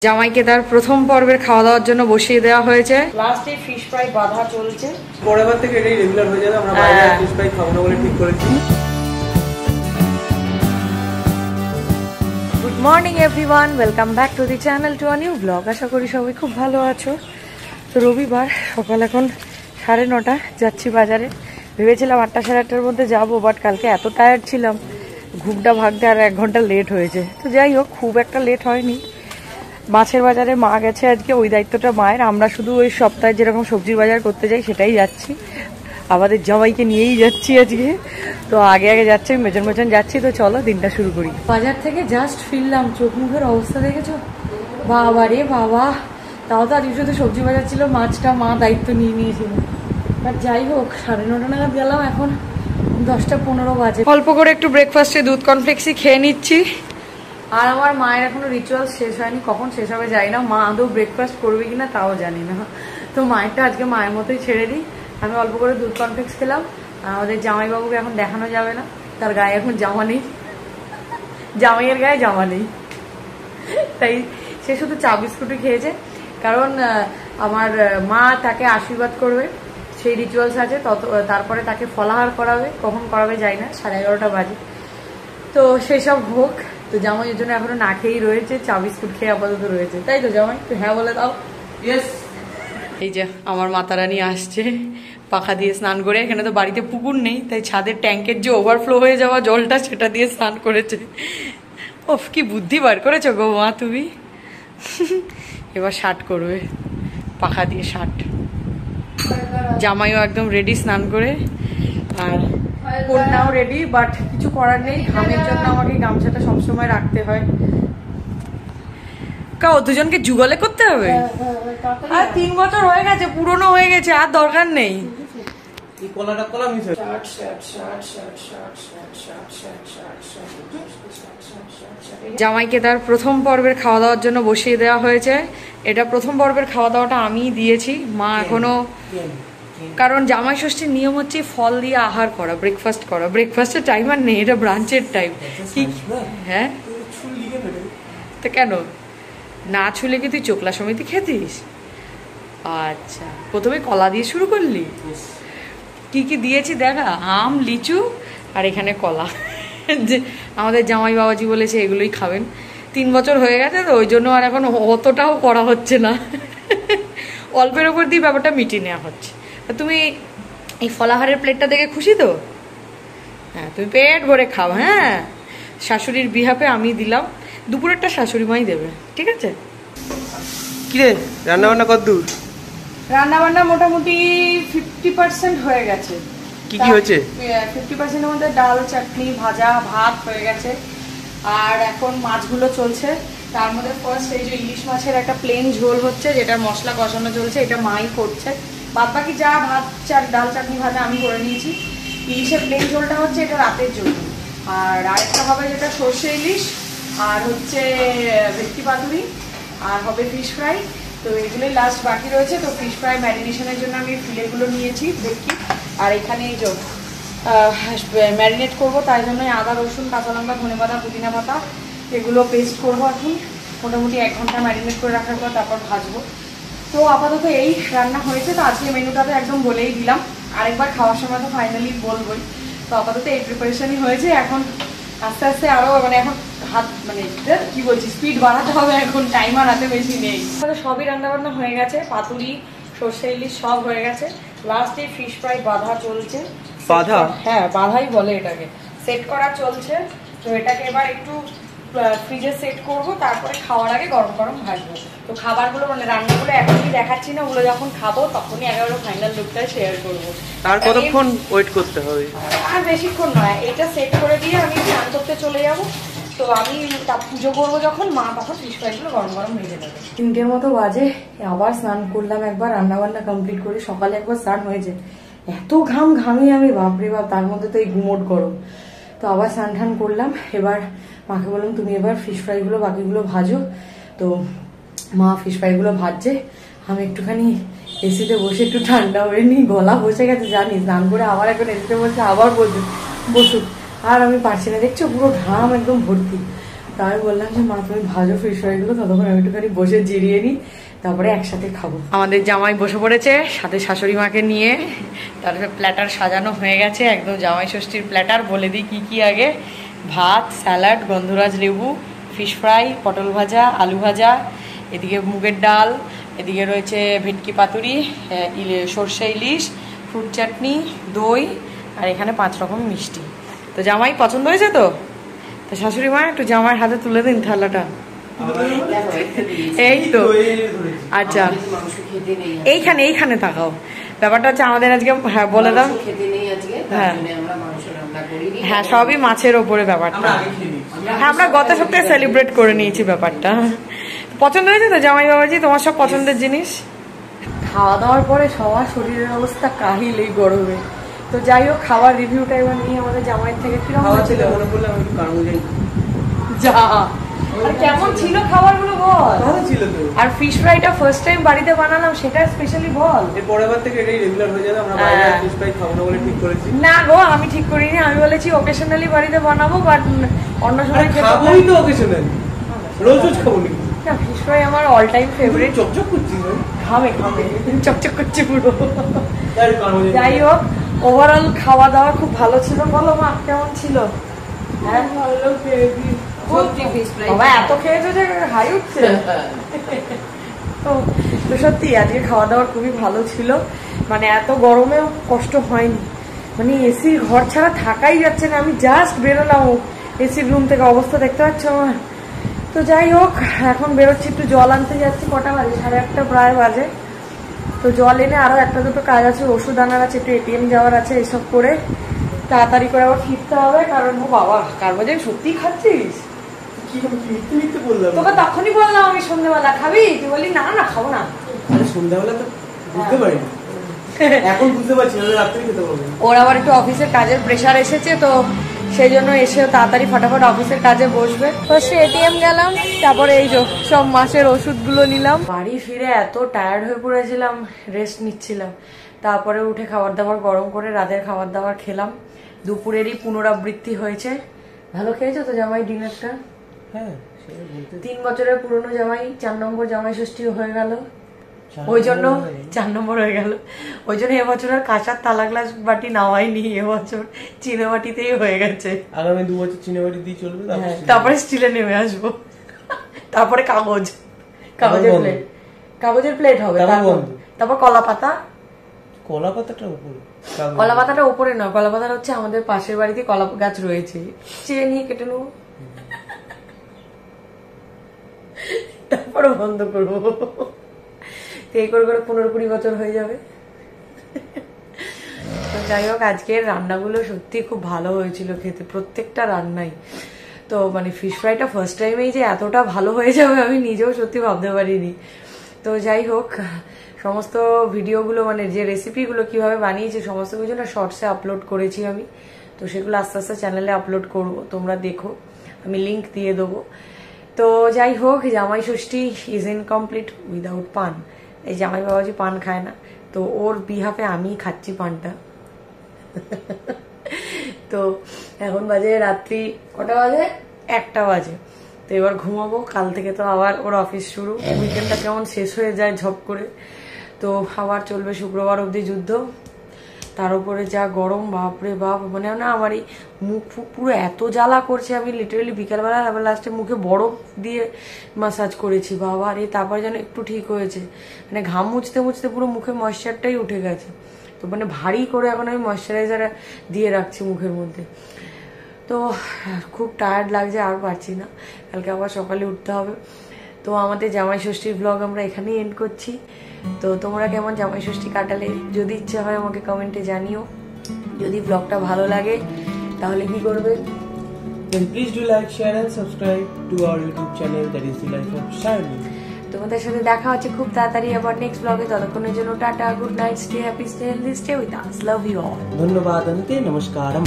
জামাইকে তার প্রথম পর্বের খাওয়া দাওয়ার জন্য বসিয়ে দেওয়া হয়েছে। লাস্টে ফিশ ফ্রাই বাঁধা চলছে। পরের বার থেকে এটাই রেগুলার হয়ে যাবে, আমরা বাইরে ফিশ ফ্রাই খাবো না বলে ঠিক করেছি। Good morning everyone, welcome back to the channel to a new blog. আশা করি সবাই খুব ভালো আছো। তো রবিবার সকাল এখন 9:30 যাচ্ছি বাজারে। ভেবেছিলাম 8টা সাড়ে 8টার মধ্যে যাবো, বাট কালকে এত টায়ার্ড ছিলাম, ঘুমটা ভাগতে আর 1 ঘন্টা লেট হয়েছে। তো যাই হোক, খুব একটা লেট হয়নি। মাছের বাজারে মা গেছে আজকে, ওই দায়িত্বটা মায়ের। আমরা শুধু ওই সপ্তাহে যেরকম সবজির বাজার করতে যাই সেটাই যাচ্ছি। আমাদের জামাইকে নিয়েই যাচ্ছি আজকে। তো আগে আগে যাচ্ছি, মেজন মেজন যাচ্ছি। তো চলো দিনটা শুরু করি। বাজার থেকে জাস্ট ফিরলাম, চোখ মুখের অবস্থা দেখেছো? বাবা রে বাবা! তাও তো আজকে শুধু সবজি বাজার ছিল, মাছটা মা দায়িত্ব নিয়ে নিয়েছিল। বাট যাই হোক, 9:30 নাগাদ গেলাম, এখন 10:15 বাজে। অল্প করে একটু ব্রেকফাস্টে দুধ কর্নফ্লেক্সই খেয়ে নিচ্ছি। আর আমার মায়ের এখনো রিচুয়াল শেষ হয়নি, কখন শেষ হবে জানি না। মা আদৌ ব্রেকফাস্ট করবে কিনা তাও জানি না। তো মায়েরটা আজকে মায়ের মতোই ছেড়ে দিই। আমি অল্প করে দুধ কর্নফ্লেক্স খেলাম। আমাদের জামাইবাবুকে এখন দেখানো যাবে না, তার গায়ে এখন জামা নেই, জামাইয়ের গায়ে জামা নেই, তাই সে শুধু চা বিস্কুটই খেয়েছে। কারণ আমার মা তাকে আশীর্বাদ করবে, সেই রিচুয়ালস আছে। তারপরে তাকে ফলাহার করাবে, কখন করাবে যাই না, 11:30 বাজে। তো সেসব হোক। তো জামাই এর জন্য এখনো না খেয়েই রয়েছে, চা বিস্কুট খেয়ে আপাতত রয়েছে। তাই তো জামাই, তো হ্যাঁ বলে দাও। ইয়েস। এই যে আমার মাতারানি আসছে পাখা দিয়ে স্নান করে। এখানে তো বাড়িতে পুকুর নেই, তাই ছাদের ট্যাঙ্কের যে ওভারফ্লো হয়ে যাওয়া জলটা সেটা দিয়ে স্নান করেছে। ওফ, কি বুদ্ধি বার করেছো গো মা তুমি। এবার শার্ট করবে, পাখা দিয়ে শার্ট। জামাইও একদম রেডি স্নান করে, আর কন্যাও রেডি। বাট কিছু করার নেই, ঘামের জন্য আমাকে গামছাটা সবসময় রাখতে হয়। কাও দুজনকে যুগলে করতে হবে। আর 3 বছর হয়ে গেছে, পুরনো হয়ে গেছে, আর দরকার নেই। জামাইকে তার প্রথম পর্বের খাওয়া দাওয়ার জন্য বসিয়ে দেওয়া হয়েছে। এটা প্রথম পর্বের খাওয়া দাওয়াটা আমিই দিয়েছি, মা এখনো। কারণ জামাই ষষ্ঠীর নিয়ম হচ্ছে ফল দিয়ে আহার করা, ব্রেকফাস্ট করা। ব্রেকফাস্টের টাইম আর নেই, এটা ব্রাঞ্চের টাইম। কি হ্যাঁ, তো কেন না ছুলে কি তুই চোখলা সমিতি খেতিস? আচ্ছা, প্রথমে কলা দিয়ে শুরু করলি। কি কি দিয়েছি দেখা, আম, লিচু আর এখানে কলা। যে আমাদের জামাই বাবাজি বলেছে এগুলোই খাবেন। 3 বছর হয়ে গেছে তো, ওই জন্য আর এখন অতটাও করা হচ্ছে না, অল্পের ওপর দিয়ে ব্যাপারটা মিটিয়ে নেওয়া হচ্ছে। তুমি এই ফলাহারের প্লেটটা দেখে খুশি তো? হ্যাঁ, তুমি পেট ভরে খাও। হ্যাঁ, শাশুড়ির বিহাপে আমি দিলাম, দুপুরেরটা শাশুড়ি মাই দেবে, ঠিক আছে? কিরে রান্না বান্না কত দূর? রান্না বান্না মোটামুটি 50% হয়ে গেছে। কি কি হয়েছে? 50% এর মধ্যে ডাল, চাটনি, ভাজা, ভাত হয়ে গেছে। আর এখন মাছগুলো চলছে। তার মধ্যে ফার্স্ট এই যে ইলিশ মাছের একটা প্লেন ঝোল হচ্ছে, যেটা মশলা কষানো চলছে, এটা মাই করছে। বাদ বাকি যা ভাত, ডাল, চাটনি, ভাজা আমি করে নিয়েছি। ইলিশের প্লেন ঝোলটা হচ্ছে এটা রাতের জন্য। আর আরেকটা হবে যেটা সর্ষে ইলিশ, আর হচ্ছে ভেটকি পাতুরি, আর হবে ফিশ ফ্রাই। তো এগুলোই লাস্ট বাকি রয়েছে। তো ফিশ ফ্রাই ম্যারিনেশনের জন্য আমি ফিলেগুলো নিয়েছি ভেটকি। আর এখানে এই যে ম্যারিনেট করবো, তাই জন্য আদা, রসুন, কাঁচা লঙ্কা, ধনেপাতা, পুদিনা পাতা এগুলো পেস্ট করবো। এখন মোটামুটি 1 ঘন্টা ম্যারিনেট করে রাখার পর তারপর ভাজবো। তো আপাতত এই রান্না হয়েছে। তো আজকে মেনুটা তো একদম বলেই দিলাম, আরেকবার খাওয়ার সময় তো ফাইনালি বলবোই। তো আপাতত এই প্রিপারেশনই হয়েছে। এখন আস্তে আস্তে আরও এখন হাত কি বলছি, স্পিড বাড়াতে হবে। এখন টাইমার হাতে বেশি নেই। সবই রান্না বান্না হয়ে গেছে, পাতুরি, সর্ষে ইলিশ সব হয়ে গেছে। লাস্টে ফিশ ফ্রাই বাঁধা চলছে। বাঁধা? হ্যাঁ, বাঁধাই বলে এটাকে। সেট করা চলছে। তো এটাকে এবার একটু ফ্রিজে সেট করব, তারপরে খাওয়ার আগে গরম গরম ভাজবো। তো খাবারগুলো রান্নাগুলো এখনই দেখাচ্ছি না, ওগুলো যখন খাবো তখনই একেবারে ফাইনাল লুকটা শেয়ার করবো। আর কতক্ষণ ওয়েট করতে হবে? আর বেশিক্ষণ নয়, এটা সেট করে দিয়ে আমি স্নান করতে চলে যাবো। তো আমি পুজো করবো যখন, মা তখন ফিশ ফ্রাইগুলো গরম গরম ভেজে দেবে। 3টের মতো বাজে, আবার স্নান করলাম একবার, রান্না বান্না কমপ্লিট করে। সকালে একবার স্নান হয়েছে, এত ঘামি আমি, বাপরে বাপ, তার মধ্যে তো এই গুমোট গরম। তো আবার স্নান টান করলাম। এবার মাকে বললাম তুমি এবার ফিশ ফ্রাইগুলো বাকিগুলো ভাজো। তো মা ফিশ ফ্রাইগুলো ভাজছে, আমি একটুখানি এসিতে বসে একটু ঠান্ডা হয়ে নিই। গলা বসে গেছে জানি, স্নান করে আবার এখন এসিতে বসে আবার বসুক। আর আমি পারছি না, দেখছো পুরো ঘাম একদম ভর্তি। তাই বললাম যে মা তুমি ভাজো ফিশ ফ্রাই গুলো, ততক্ষণ আমি একটুখানি বসে জিরিয়ে নিই, তারপরে একসাথে খাবো। আমাদের জামাই বসে পড়েছে সাথে শাশুড়ি মাকে নিয়ে, তারপরে প্ল্যাটার সাজানো হয়ে গেছে, একদম জামাই ষষ্ঠীর প্ল্যাটার। বলে দিই কি কি আগে: ভাত, স্যালাড, গন্ধরাজ লেবু, ফিশ ফ্রাই, পটল ভাজা, আলু ভাজা, এদিকে মুগের ডাল, এদিকে রয়েছে ভেটকি পাতুরি, সর্ষে ইলিশ, ফ্রুট চাটনি, দই, আর এখানে 5 রকম মিষ্টি। তো জামাই পছন্দ হয়েছে তো? তো শাশুড়ি মা একটু জামাইয়ের হাতে তুলে দিন থালাটা। এই তো আচ্ছা, এইখানে এইখানে তাকাও। ব্যাপারটা হচ্ছে আমাদের আজকে, হ্যাঁ বলে দাও। হ্যাঁ হ্যাঁ, সবই মাছের ওপরে ব্যাপারটা। হ্যাঁ, আমরা গত সপ্তাহে সেলিব্রেট করে নিয়েছি ব্যাপারটা। পছন্দ হয়েছে তো জামাই বাবাজি তোমার সব পছন্দের জিনিস? খাওয়া দাওয়ার পরে সবার শরীরের অবস্থা কাহিল এই গরমে। তো যাই হোক, খাবার রিভিউটা এবার নিয়ে আমাদের জামাইয়ের থেকে কিরকম হয়েছিল? যা, আর কেমন ছিল খাবারগুলো বল। ভালো ছিল তো। আর ফিশ ফ্রাইটা ফার্স্ট টাইম বাড়িতে বানালাম, সেটা স্পেশালি বল। এর পরের বার থেকে এটাই রেগুলার হয়ে যাবে, আমরা বাইরে ফিশ ফ্রাই খাবো না বলে ঠিক করেছি। না গো, আমি ঠিক করিনি, আমি বলেছি অকেশনালি বাড়িতে বানাবো, বাট অন্য সময় খাবোই তো অকেশনালি, রোজ রোজ খাবো না। না, ফিশ ফ্রাই আমার অল টাইম ফেভারিট। চকচক করছিস? খাবে খাবে, চকচক করছে পুরো। যাই হোক, ওভারঅল খাওয়া দাওয়া খুব ভালো ছিল। বলো মা, কেমন ছিল? হ্যাঁ ভালো খেয়েছি। বাবা এত খেয়েছো যে হাই উঠছে। তো সত্যি আজকে খাওয়া দাওয়া খুবই ভালো ছিল, মানে এত গরমেও কষ্ট হয়নি, মানে এসির ঘর ছাড়া থাকাই যাচ্ছে না। আমি জাস্ট বেরোলাম এসির রুম থেকে, অবস্থা দেখতে পাচ্ছ আমার। তো যাই হোক, এখন বেরোচ্ছি, একটু জল আনতে যাচ্ছি। কটা বাজে? 8:30 প্রায় বাজে। তো জল এনে আরো একটা দুটো কাজ আছে, ওষুধ আনার আছে, একটু এটিএম যাওয়ার আছে, এসব করে তাড়াতাড়ি করে আবার ফিরতে হবে। কারণ ও বাবা, কার বাজে সত্যি খাচ্ছিস? তোকে তখনই বললাম আমি সন্ধ্যাবেলা খাবি, তুই বললি না না খাবো না। সন্ধ্যাবেলা তো বুঝতে পারিনি, এখন বুঝতে পারছি, রাত্রে খেতে পারবো। ওর আবার একটু অফিসের কাজের প্রেশার এসেছে, তো সেই জন্য এসে তাড়াতাড়ি ফটাফট অফিসের কাজে বসবে। ফার্স্টে এটিএম গেলাম, তারপরে এই যে সব মাসের ওষুধগুলো নিলাম। বাড়ি ফিরে এত টায়ার্ড হয়ে পড়েছিলাম, রেস্ট নিচ্ছিলাম। তারপরে উঠে খাবার দাবার গরম করে রাতের খাবার দাবার খেলাম। দুপুরেরই পুনরাবৃত্তি হয়েছে। ভালো খেয়েছো তো জামাই ডিনারটা? হ্যাঁ, 3 বছরের পুরনো জামাই, 4 নম্বর জামাই ষষ্ঠী হয়ে গেল, ওই জন্য 4 নম্বর হয়ে গেল। ওই জন্য এবছর আর কাঁচার তালা গ্লাস বাটি নেওয়াইনি, এবছর চিনে বাটিতেই হয়ে গেছে। আগামী 2 বছর চিনে বাটি দিয়ে চলবে, তারপরে স্টিলে নেমে আসবো, তারপরে কাগজের প্লেট হবে, তারপর কলা পাতা। কলা পাতাটা উপরে, কলা পাতাটা উপরে নয়, কলা পাতাটা হচ্ছে আমাদের পাশের বাড়িতে কলা গাছ রয়েছে, চিড়ে নিয়ে কেটে নেবো, তারপরে বন্ধ করবো। এই করে করে 15-20 বছর হয়ে যাবে। তো যাই হোক, আজকের রান্নাগুলো সত্যি খুব ভালো হয়েছিল খেতে, প্রত্যেকটা রান্নাই। তো মানে ফিশ ফ্রাইটা ফার্স্ট টাইমেই যে এতটা ভালো হয়ে যাবে আমি নিজেও সত্যি ভাবতে পারিনি। তো যাই হোক, সমস্ত ভিডিওগুলো মানে যে রেসিপিগুলো কিভাবে বানিয়েছি সমস্ত কিছু না শর্টসে আপলোড করেছি আমি। তো সেগুলো আস্তে আস্তে চ্যানেলে আপলোড করব, তোমরা দেখো, আমি লিঙ্ক দিয়ে দেবো। তো যাই হোক, জামাই ষষ্ঠী ইজ ইনকমপ্লিট উইদাউট পান। এই জামাই বাবাজি পান খায় না, তো ওর বিহাফে আমি খাচ্ছি পানটা। তো এখন বাজে রাত্রি কটা বাজে? 1টা বাজে। তো এবার ঘুমাবো, কাল থেকে তো আবার ওর অফিস শুরু। উইকেন্ডটা কেমন শেষ হয়ে যায় ঝপ করে, তো আবার চলবে শুক্রবার অবধি যুদ্ধ। তার উপরে যা গরম, বাপরে বাপ, মানে না আমার এই মুখ ফুক পুরো এত জ্বালা করছে, আমি লিটারেলি বিকালবেলা আবার লাস্টে মুখে বরফ দিয়ে মাসাজ করেছি বাবা রে, তারপরে যেন একটু ঠিক হয়েছে। মানে ঘাম মুছতে মুছতে পুরো মুখে ময়েশ্চারটাই উঠে গেছে, তো মানে ভারী করে এখন আমি ময়েশ্চারাইজার দিয়ে রাখছি মুখের মধ্যে। তো খুব টায়ার্ড লাগছে, আর পারছি না, কালকে আবার সকালে উঠতে হবে। তো আমাদের জামাই ষষ্ঠীর ব্লগ আমরা এখানেই এন্ড করছি। তো তোমরা কেমন জামাই ষষ্ঠী কাটালে যদি ইচ্ছে হয় আমাকে কমেন্টে জানিও। যদি ব্লগটা ভালো লাগে তাহলে কি করবে? Then please do like, share and subscribe to our YouTube channel, that is the life of Shiny. তোমাদের সাথে দেখা হচ্ছে খুব তাড়াতাড়ি আবার নেক্সট ব্লগে। ততক্ষণের জন্য টাটা, good night, stay happy, stay healthy, stay with us, love you all. ধন্যবাদ, নমস্কারম।